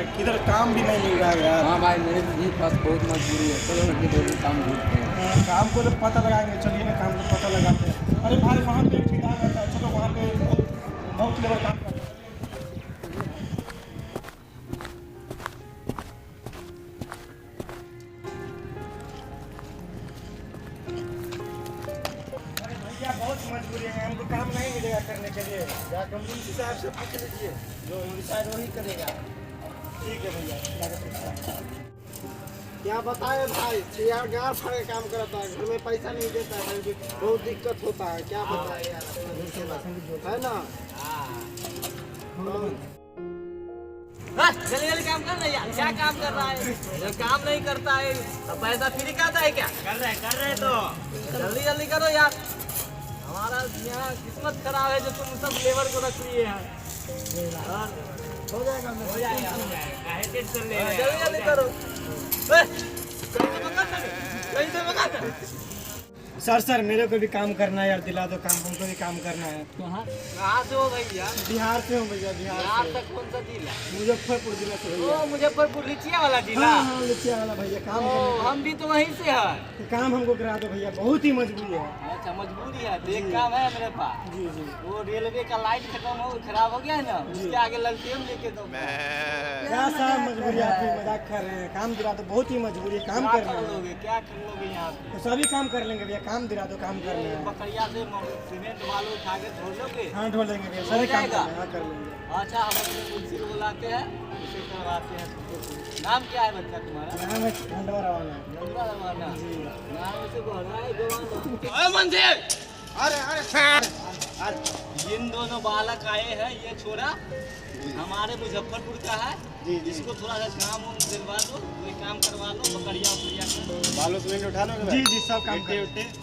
है, किधर काम भी नहीं मिल रहा है यार। हाँ भाई, मेरे भी पास बहुत मजबूरी है। चलो ना कि दोनों काम ढूंढते हैं। काम को तो पता लगाएंगे, चलिए ना काम को पता लगाते हैं। अरे भाई वहाँ पे एक ठेकेदार रहता है, चलो वहाँ पे बहुत लेबर काम करता है। भैया बहुत मजबूरी है, हमको काम नहीं मिलेगा करने के लिए। या कंपनी साहब से पूछ लीजिए, जो डिसाइड वही करेगा। ठीक है भैया। क्या बताए भाई, यार गार फाड़ के काम करता है, घर में पैसा नहीं देता है, बहुत दिक्कत होता है। क्या बताए यार, अपना घर के बात है ना। जल्दी जल्दी काम कर रहा है यार, क्या काम कर रहा है? जब काम नहीं करता है तो पैसा फ्री का आता है क्या? कर रहे तो जल्दी जल्दी करो यार। हमारा यहाँ किस्मत खराब है जो तुम सब लेबर को रख लिए हैं। हो जाएगा जल्दी जल्दी करो। कहीं से पकड़ सर मेरे को भी काम करना है यार, दिला दो काम, हमको भी काम करना है। कहाँ से हो भैया? बिहार से हूँ भैया, बिहार से। तक कौन सा जिला? मुजफ्फरपुर जिला से भैया। ओ मुजफ्फरपुर लिचिया वाला जिला। हाँ लिचिया वाला भैया, काम हम भी तो वहीं से है। काम हमको करा दो भैया, बहुत ही मजबूरी है। अच्छा मजबूरी है, तो एक काम है मेरे पास। जी जी। वो रेलवे का लाइट खराब हो गया है ना, उसके आगे ललटेन लेके दो। क्या साहब मजबूरी, आप भी मजाक कर रहे हैं। काम दिला दो, बहुत ही मजबूरी है, काम करना है। क्या कर लोगे यहाँ पे? तो सभी काम कर लेंगे भैया, काम दिला दो, काम करना है। बकरिया से सीमेंट बालू उठा के धो लोगे? हाँ ढो लेंगे भैया, हो सभी काम जाएगा? हाँ कर लेंगे। अच्छा हम अपने मुंशी को बुलाते हैं, उसे करवाते हैं। नाम क्या है बच्चा तुम्हारा? नाम है खंडवा रवाना। नंदुआ रवाना। जी। नाम से गोहरा है गवाना। अरे इन दोनों बालक आए हैं, ये छोरा हमारे मुजफ्फरपुर का है। जी इसको थोड़ा सा काम उम दिलवा दो, कोई काम करवा लो, बकरिया उकरिया का। बालू सीमेंट उठा लोगे? जी जी, सब काम कर,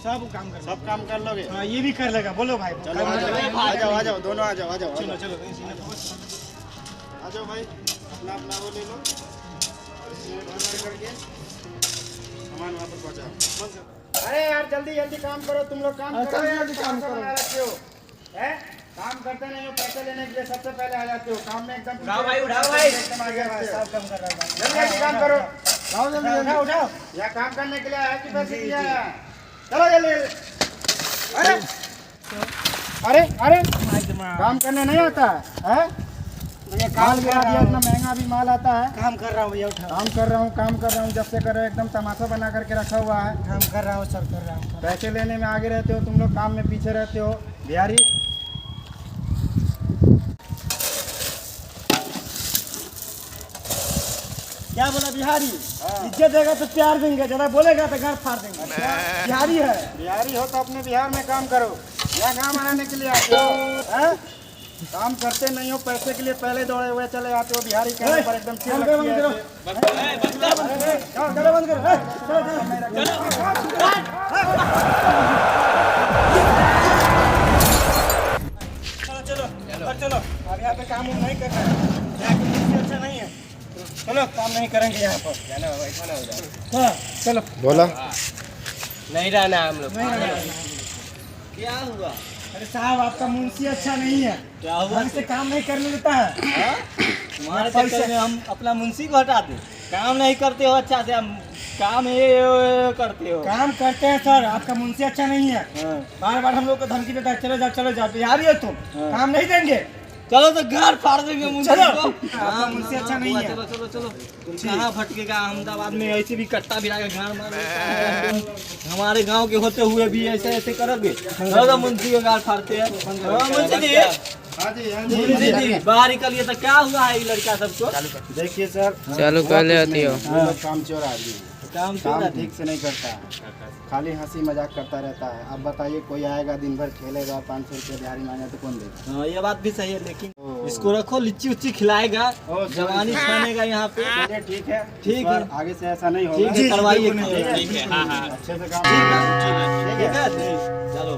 सब काम कर, सब काम कर लोगे? हाँ ये भी कर लेगा। बोलो भाई, चलो काम कर लेगा। आ जाओ दोनों आ जाओ। चलो चलो आ जाओ भाई, अपना वो ले लो और इसमें भर करके सामान वहाँ पर पहुँचाओ। अरे यार जल्दी जल्दी काम करो, तुम लोग काम करो यार, जल्दी काम करो। बना रखे हो हैं? काम करते नहीं हो, पैसे लेने के लिए सबसे पहले आ जाते हो। काम में एकदम उठाओ भाई, उठाओ भाई। एकदम आगे रहते हो। सब काम कर रहा है। जल्दी जल्दी काम करो, उठाओ जल्दी, उठाओ उठाओ। यहाँ काम करने के लिए आया कि पैसे दिया है? चलो जल्दी जल्दी। अरे अरे अरे काम करने नहीं आता है? ये काम गिरा दिया, इतना महंगा भी माल आता है। काम कर रहा हूँ भैया, उठाओ। काम कर रहा हूँ, जब से कर रहे हो एकदम तमाशा बना करके रखा हुआ है। काम कर रहा हूँ सर, कर रहा हूँ। पैसे लेने में आगे रहते हो तुम लोग, काम में पीछे रहते हो। बिहारी क्या बोला बिहारी? इज्जत देगा तो प्यार देंगे, ज्यादा बोलेगा तो घर फाड़ देंगे। बिहारी है। बिहारी हो तो अपने बिहार में काम करो, यहाँ काम आने के लिए आते हो हैं? काम करते नहीं हो, पैसे के लिए पहले दौड़े हुए चले आते हो। बिहारी कहने पर एकदम चिढ़ लगती है। चलो बंद करो। चलो अब यहाँ पे काम नहीं करना है, यहाँ पे कुर्सी अच्छा नहीं है। चलो काम नहीं करेंगे यहाँ पर। हाँ चलो। बोला नहीं रहना हम लोग। नहीं रहना। क्या हुआ? अरे साहब आपका मुंशी अच्छा नहीं है, क्या हुआ? हमसे काम नहीं करने देता है। तुम्हारे चक्कर में हम अपना मुंशी को हटा दे? काम नहीं करते हो अच्छा से, हम काम ये करते हो। काम करते हैं सर, आपका मुंशी अच्छा नहीं है। बार बार हम लोग को धमकी देता है, चलो जाओ। बिहारी हो तुम, काम नहीं देंगे। चलो तो घर फाड़ देंगे मुंशी चलो। को। आपका मुंशी अच्छा नहीं है। चलो चलो चलो, तुम कहाँ भटकेगा? अहमदाबाद में ऐसे भी कट्टा भी गाड़ मार देता है। हमारे गांव के होते हुए भी ऐसे ऐसे करोगे? चलो तो मुंशी को गाड़ फाड़ते हैं। मुंशी जी, हाँ जी मुंशी जी बाहर निकलिए। तो क्या हुआ है ये लड़का सबको? देखिए सर, चालू कर ले आती हो। काम चोर आदमी है, काम काम ठीक से नहीं करता है, खाली हंसी मजाक करता रहता है। अब बताइए कोई आएगा दिन भर खेलेगा, 500 रुपये दिहाड़ी मांगे तो कौन देगा? हाँ ये बात भी सही है, लेकिन इसको रखो, लिच्ची उच्ची खिलाएगा, जवानी छानेगा यहाँ पे। चलिए ठीक है, ठीक इस है। बार आगे से ऐसा नहीं ठीक होगा। है, करवाइए। ठीक है, ठीक है, हाँ हाँ अच्छे से काम ठीक है, चलो।